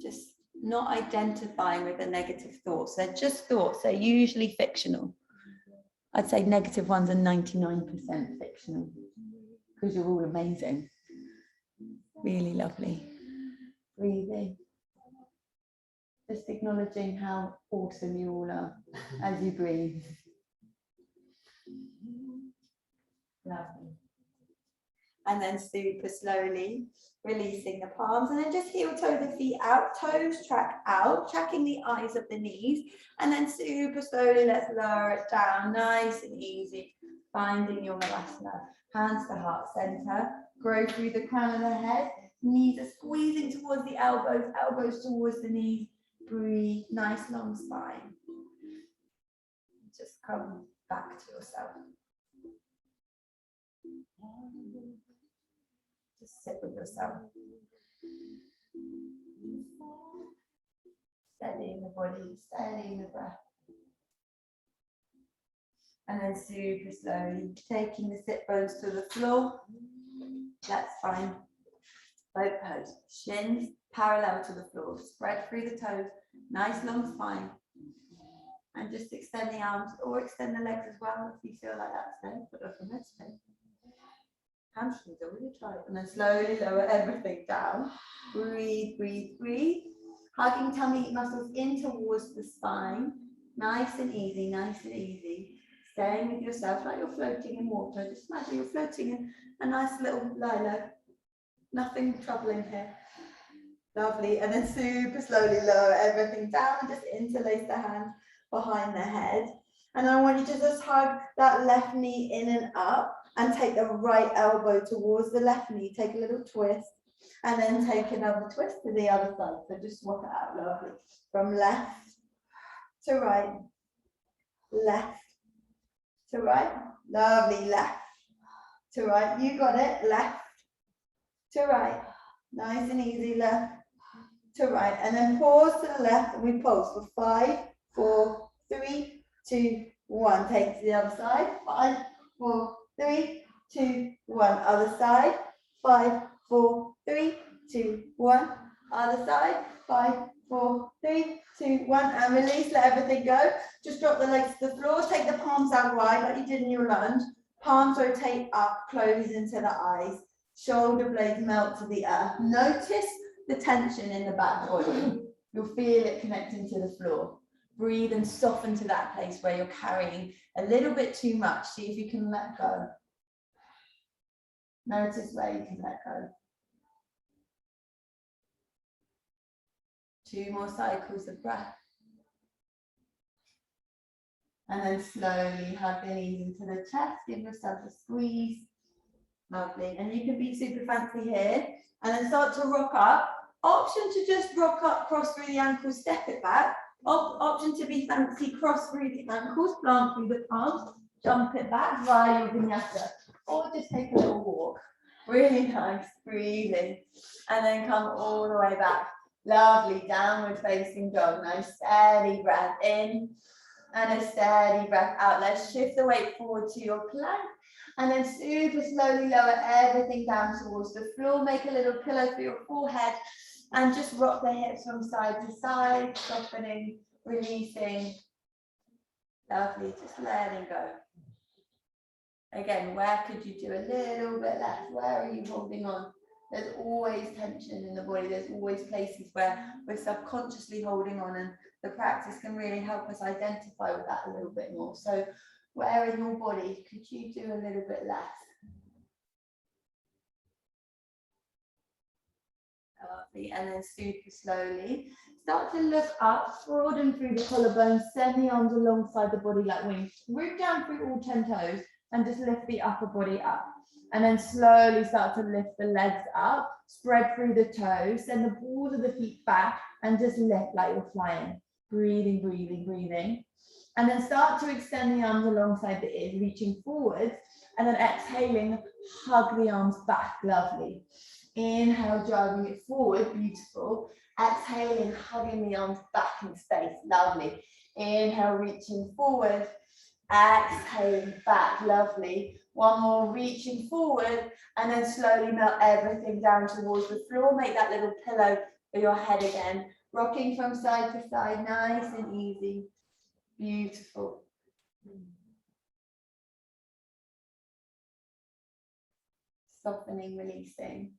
Just not identifying with the negative thoughts. They're just thoughts. They're usually fictional. I'd say negative ones are 99% fictional because you're all amazing. Really lovely. Breathing. Just acknowledging how awesome you all are as you breathe. Lovely. And then super slowly releasing the palms, and then just heel toe the feet out, toes track out, tracking the eyes of the knees, and then super slowly let's lower it down, nice and easy, finding your Malasana. Hands to heart center, grow through the crown of the head, knees are squeezing towards the elbows, elbows towards the knees. Breathe, nice long spine. Just come back to yourself. Just sit with yourself. Steadying the body, steadying the breath. And then super slowly taking the sit bones to the floor. That's fine. Both toes, shins parallel to the floor. Spread through the toes. Nice long spine. And just extend the arms or extend the legs as well if you feel like that's there. Put up on this thing. Hamstrings are really tight. And then slowly lower everything down. Breathe, breathe, breathe. Hugging tummy muscles in towards the spine. Nice and easy, nice and easy. Staying with yourself like you're floating in water. Just imagine you're floating in a nice little lilac. Nothing troubling here. Lovely. And then super slowly lower everything down and just interlace the hands behind the head. And I want you to just hug that left knee in and up and take the right elbow towards the left knee. Take a little twist and then take another twist to the other side. So just swap it out. Lovely. From left to right. Left to right. Lovely. Left to right. You got it. Left to right. Nice and easy. Left to right. And then pause to the left and we pulse for 5, 4, 3, 2, 1. Take to the other side. 5, 4, 3, 2, 1. Other side. 5, 4, 3, 2, 1. Other side. 5, 4, 3, 2, 1. And release. Let everything go. Just drop the legs to the floor. Take the palms out wide like you did in your lunge. Palms rotate up, close into the eyes. Shoulder blades melt to the earth. Notice the tension in the back body. You'll feel it connecting to the floor. Breathe and soften to that place where you're carrying a little bit too much. See if you can let go. Notice where you can let go. 2 more cycles of breath. And then slowly hug the knees into the chest. Give yourself a squeeze. Lovely. And you can be super fancy here. And then start to rock up. Option to just rock up, cross through the ankles, step it back. Option to be fancy, cross through the ankles, plant through the palms, jump it back via your vinyasa. Or just take a little walk. Really nice. Breathing. And then come all the way back. Lovely. Downward facing dog. Nice steady breath in. And a steady breath out. Let's shift the weight forward to your plank. And then super slowly lower everything down towards the floor. Make a little pillow for your forehead. And just rock the hips from side to side. Softening, releasing. Lovely. Just letting go. Again, where could you do a little bit less? Where are you holding on? There's always tension in the body. There's always places where we're subconsciously holding on, and the practice can really help us identify with that a little bit more. So where in your body could you do a little bit less? Lovely. And then super slowly start to look up, broaden through the collarbones, send the arms alongside the body like wings. Root down through all 10 toes and just lift the upper body up. And then slowly start to lift the legs up, spread through the toes, send the balls of the feet back and just lift like you're flying. Breathing, breathing, breathing. And then start to extend the arms alongside the ears, reaching forwards. And then exhaling, hug the arms back. Lovely. Inhale, driving it forward. Beautiful. Exhaling, hugging the arms back in space. Lovely. Inhale, reaching forward. Exhaling back. Lovely. One more, reaching forward. And then slowly melt everything down towards the floor. Make that little pillow for your head again. Rocking from side to side. Nice and easy. Beautiful. Softening, releasing.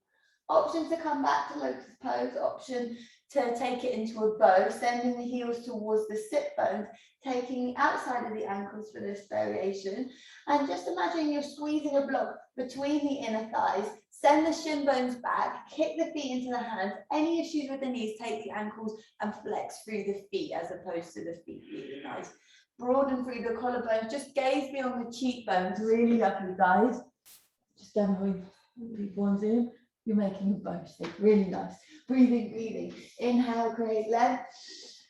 Option to come back to lotus pose. Option to take it into a bow, sending the heels towards the sit bones, taking the outside of the ankles for this variation. And just imagine you're squeezing a block between the inner thighs. Send the shin bones back, kick the feet into the hands. Any issues with the knees, take the ankles and flex through the feet as opposed to the feet. Really nice. Broaden through the collarbones. Just gaze beyond the cheekbones. Really lovely, guys. Just demoing people on Zoom. You're making a bow stick. Really nice. Breathing, breathing. Inhale, create length.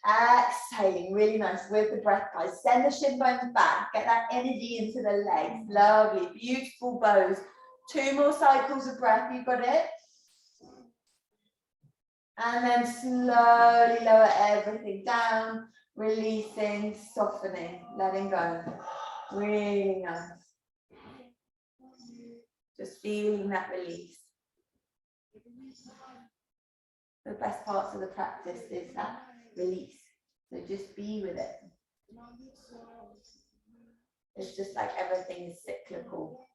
Exhaling, really nice with the breath, guys. Send the shin bones back. Get that energy into the legs. Lovely, beautiful bows. 2 more cycles of breath. You got it? And then slowly lower everything down, releasing, softening, letting go. Really nice. Just feeling that release. The best parts of the practice is that release. So just be with it. It's just like everything is cyclical.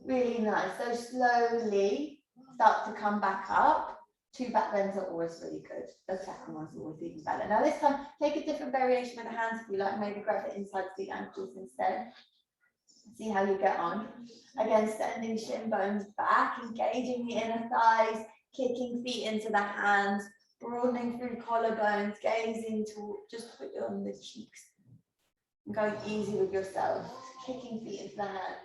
Really nice. So slowly start to come back up. 2 back bends are always really good. The second one's always even better. Now this time, take a different variation with the hands if you like. Maybe grab it inside the ankles instead. See how you get on. Again, sending shin bones back, engaging the inner thighs, kicking feet into the hands, broadening through collarbones, gazing to just put you on the cheeks. And going easy with yourself, kicking feet into the hand,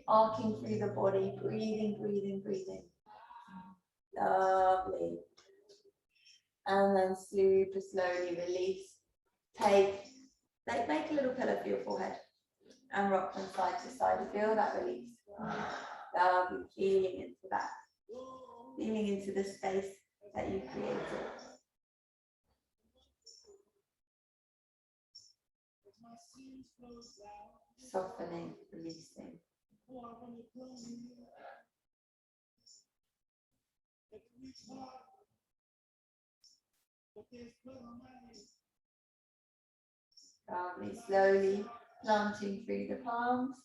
arcing through the body, breathing, breathing, breathing. Lovely. And then super slowly release. Make a little pillow for your forehead and rock from side to side. Feel that release. Lovely. Feeling into that. Feeling into the space that you created. Softening, releasing. Lovely. Slowly planting through the palms,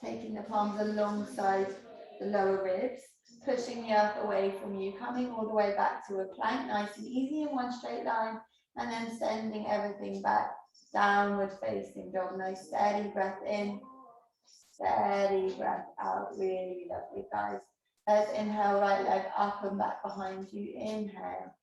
taking the palms alongside the lower ribs, pushing the earth away from you, coming all the way back to a plank, nice and easy in one straight line, and then sending everything back, downward facing dog. Nice steady breath in, steady breath out. Really lovely, guys. Let's inhale, right leg up and back behind you. Inhale.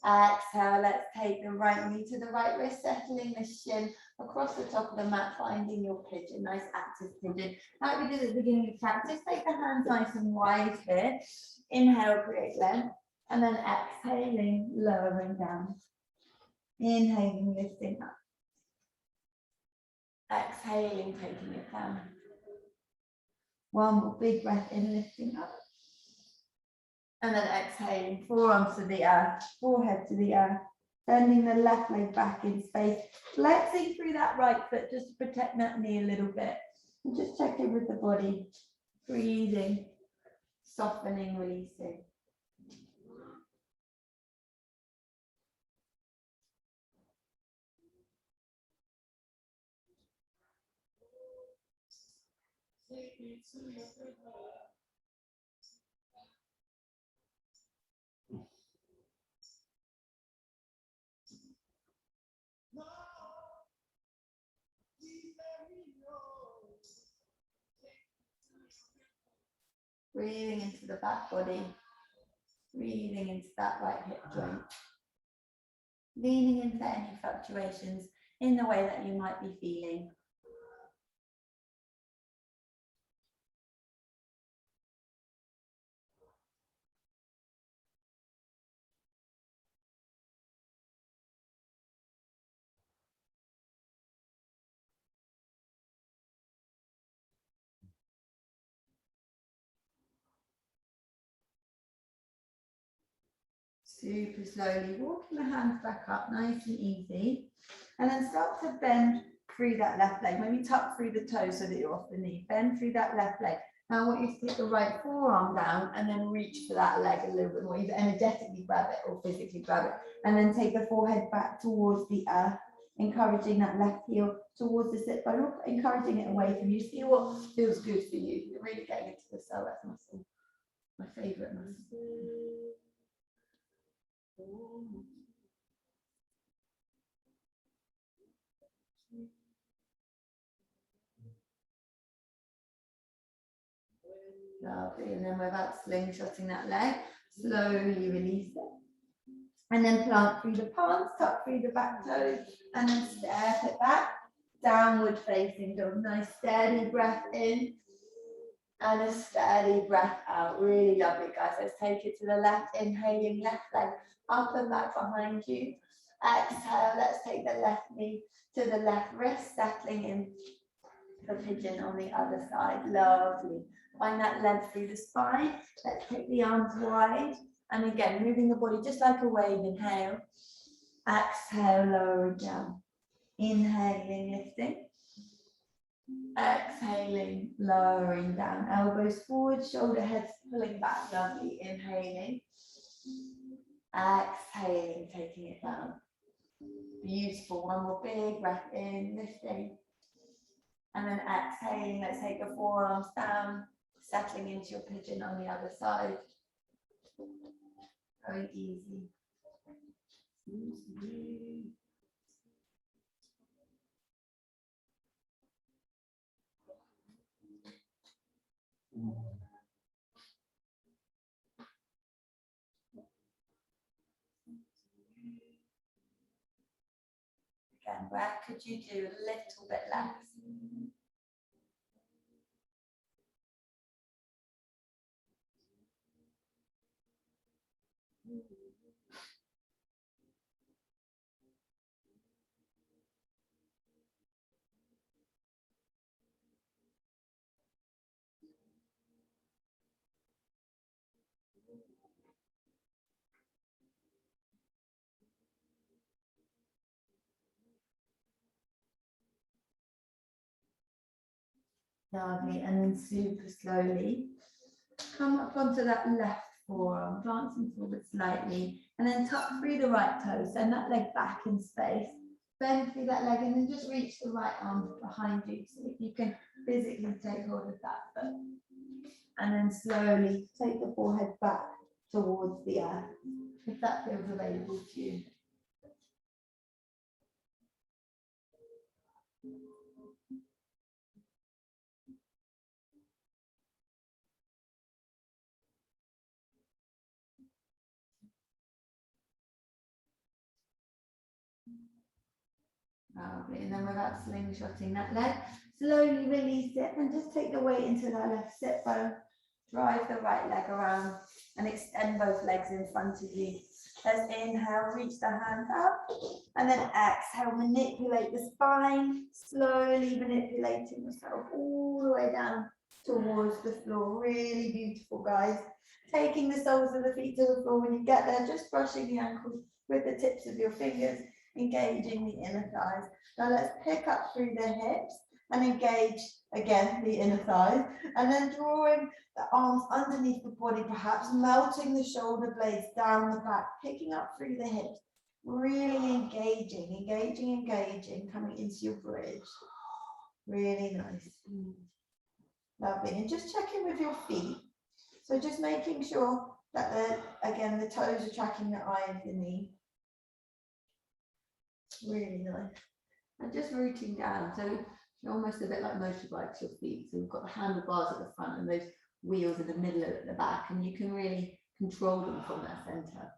Exhale, let's take the right knee to the right wrist, settling the shin across the top of the mat, finding your pigeon, nice active pigeon. Like we did at the beginning of practice, take the hands nice and wide here. Inhale, create length, and then exhaling, lowering down. Inhaling, lifting up. Exhaling, taking it down. One more big breath in, lifting up. And then exhaling, forearms to the earth, forehead to the earth, bending the left leg back in space, flexing through that right foot just to protect that knee a little bit. And just check in with the body, breathing, softening, releasing. Breathing into the back body, breathing into that right hip joint. Leaning into any fluctuations in the way that you might be feeling. Super slowly, walking the hands back up, nice and easy. And then start to bend through that left leg. Maybe tuck through the toes so that you're off the knee. Bend through that left leg. Now I want you to take the right forearm down and then reach for that leg a little bit more. Either energetically grab it or physically grab it. And then take the forehead back towards the earth, encouraging that left heel towards the sit bone, or encouraging it away from you. See what feels good for you. You're really getting into the psoas muscle, my favorite muscle. Lovely. And then without slingshotting that leg, slowly release it. And then plant through the palms, tuck through the back toes, and then step it back. Downward facing dog. Nice steady breath in and a steady breath out. Really lovely, guys. Let's take it to the left. Inhaling, left leg up and back behind you. Exhale, let's take the left knee to the left wrist, settling in for pigeon on the other side. Lovely. Find that length through the spine. Let's take the arms wide. And again, moving the body just like a wave. Inhale. Exhale, lowering down. Inhaling, lifting. Exhaling, lowering down. Elbows forward, shoulder heads pulling back. Lovely. Inhaling. Exhaling, taking it down. Beautiful. One more big breath in, lifting. And then exhaling, let's take the forearms down, settling into your pigeon on the other side. Very easy. Again, where could you do a little bit less? Lovely, and then super slowly come up onto that left forearm, glancing forward slightly, and then tuck through the right toe, send that leg back in space, bend through that leg, and then just reach the right arm behind you, so if you can physically take hold of that foot. And then slowly take the forehead back towards the earth, if that feels available to you. Lovely. And then without slingshotting that leg, slowly release it and just take the weight into that left sit bone. Drive the right leg around and extend both legs in front of you. Let's inhale, reach the hands up, and then exhale, manipulate the spine, slowly manipulating yourself all the way down towards the floor. Really beautiful, guys. Taking the soles of the feet to the floor. When you get there, just brushing the ankles with the tips of your fingers, engaging the inner thighs. Now let's pick up through the hips and engage again the inner thighs, and then drawing the arms underneath the body, perhaps melting the shoulder blades down the back, picking up through the hips, really engaging, coming into your bridge. Really nice. Lovely. And just check in with your feet. So just making sure that again the toes are tracking the eye of the knee. Really nice. And just rooting down. So you're almost a bit like motorbikes, your feet. So you've got the handlebars at the front and those wheels in the middle at the back, and you can really control them from that center.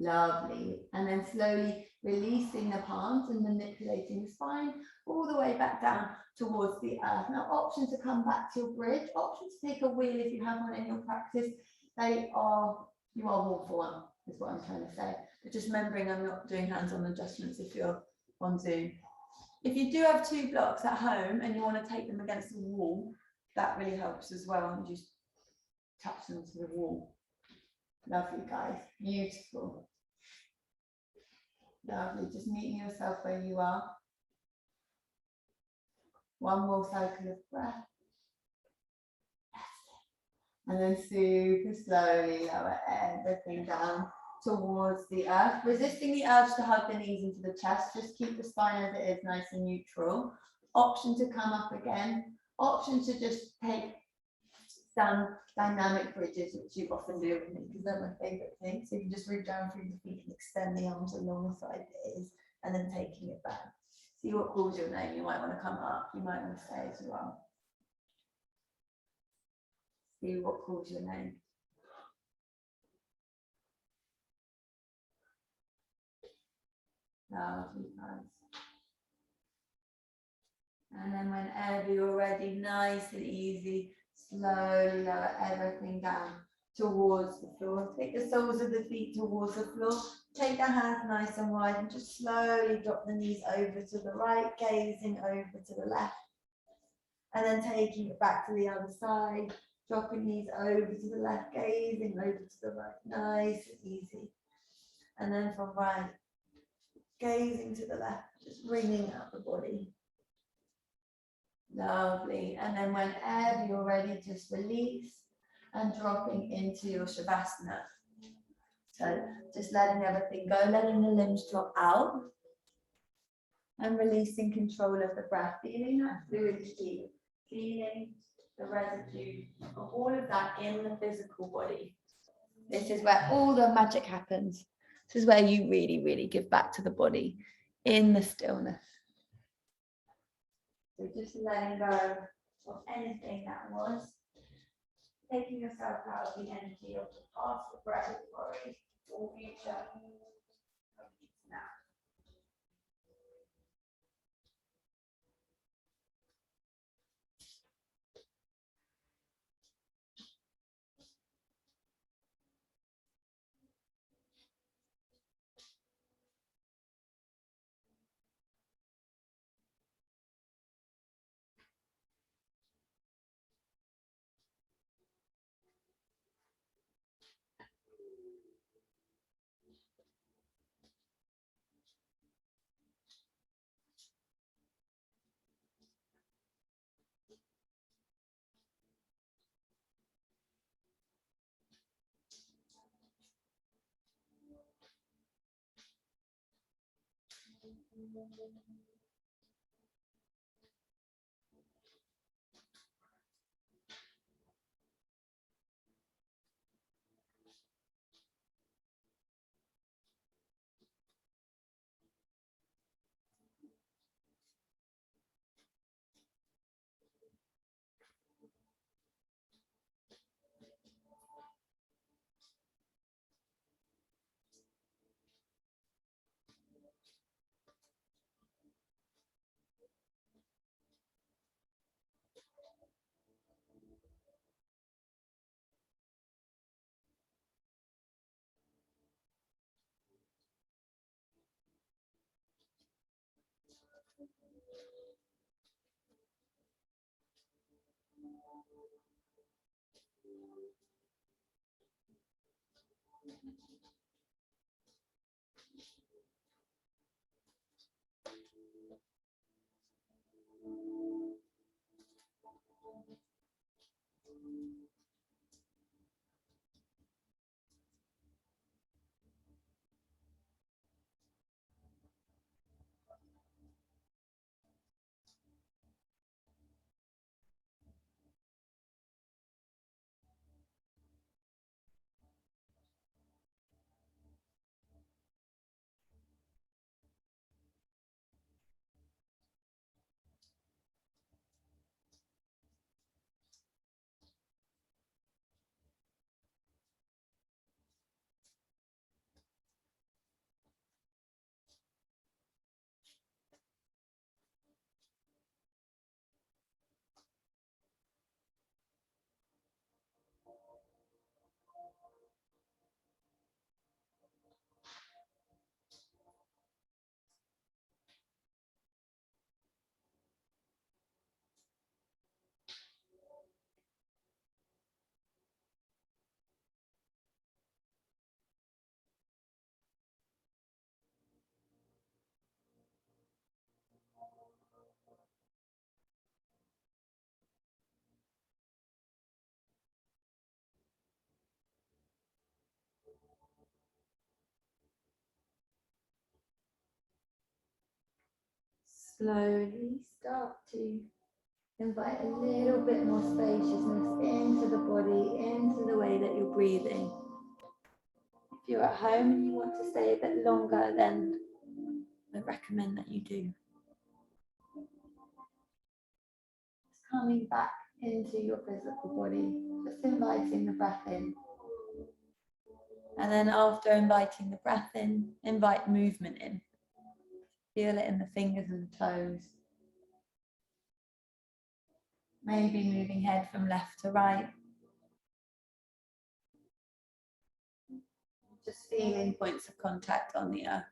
Lovely. And then slowly releasing the palms and manipulating the spine all the way back down towards the earth. Now, option to come back to your bridge, option to take a wheel if you have one in your practice. You are all for one, is what I'm trying to say. But just remembering I'm not doing hands-on adjustments if you're on Zoom. If you do have two blocks at home and you want to take them against the wall, that really helps as well, and just touch them to the wall. Lovely, guys. Beautiful. Lovely. Just meeting yourself where you are. One more cycle of breath. And then super slowly lower everything down towards the earth, resisting the urge to hug the knees into the chest. Just keep the spine as it is, nice and neutral. Option to come up again. Option to just take some dynamic bridges, which you often do with me because they're my favorite thing. So you can just root down through the feet and extend the arms alongside the ears, and then taking it back. See what calls your name. You might want to come up, you might want to stay as well. See what calls your name. Lovely, nice. And then whenever you're ready, nice and easy, slowly lower everything down towards the floor. Take the soles of the feet towards the floor. Take the hands nice and wide and just slowly drop the knees over to the right, gazing over to the left. And then taking it back to the other side, dropping knees over to the left, gazing over to the right, nice and easy. And then from right, gazing to the left, just bringing out the body. Lovely. And then whenever you're ready, just release and dropping into your Shavasana. So just letting everything go, letting the limbs drop out and releasing control of the breath, feeling that fluidity, feeling the residue of all of that in the physical body. This is where all the magic happens. This is where you really, really give back to the body in the stillness. So just letting go of anything that was, taking yourself out of the energy of the past, the present, worry, or future. Now. Slowly start to invite a little bit more spaciousness into the body, into the way that you're breathing. If you're at home and you want to stay a bit longer, then I recommend that you do. Just coming back into your physical body, just inviting the breath in. And then after inviting the breath in, invite movement in. Feel it in the fingers and the toes. Maybe moving head from left to right. Just feeling points of contact on the earth.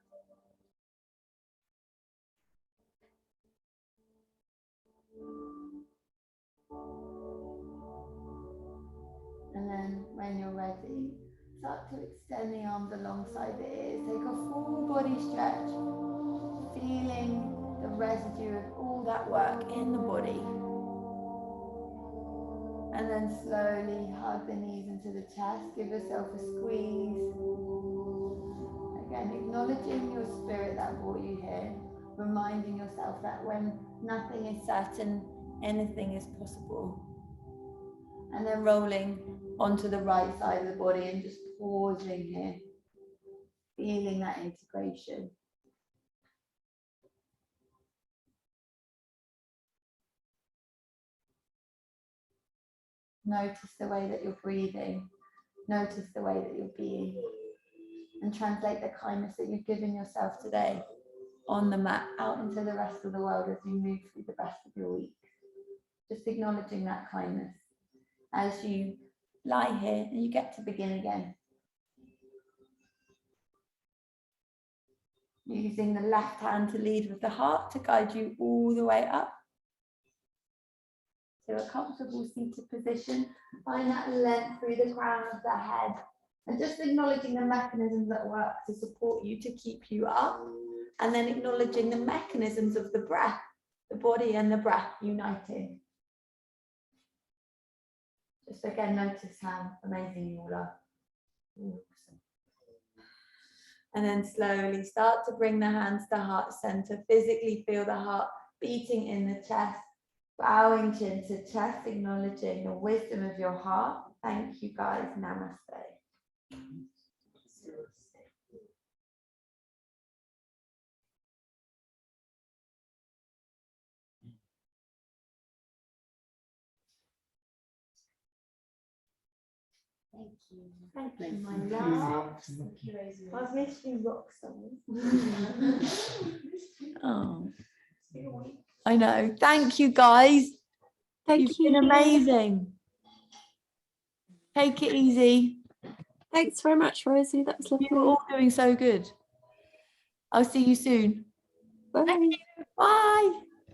And then when you're ready, start to extend the arms alongside the ears. Take a full body stretch, feeling the residue of all that work in the body. And then slowly hug the knees into the chest. Give yourself a squeeze. Again, acknowledging your spirit that brought you here. Reminding yourself that when nothing is certain, anything is possible. And then rolling onto the right side of the body and just pausing here. Feeling that integration. Notice the way that you're breathing. Notice the way that you're being. And translate the kindness that you've given yourself today on the mat out into the rest of the world as you move through the rest of your week. Just acknowledging that kindness as you lie here and you get to begin again. Using the left hand to lead with the heart to guide you all the way up. So a comfortable seated position. Find that length through the crown of the head. And just acknowledging the mechanisms that work to support you, to keep you up. And then acknowledging the mechanisms of the breath, the body and the breath uniting. Just again, notice how amazing you all are. Awesome. And then slowly start to bring the hands to heart center. Physically feel the heart beating in the chest. Bowing chin to chest, acknowledging the wisdom of your heart. Thank you guys. Namaste. Thank you. Thank you, my love. I've missed you, rock stars. Oh, I know. Thank you, guys. You've been amazing. Take it easy. Thanks very much, Rosie. That was lovely. You're all doing so good. I'll see you soon. Bye. Bye.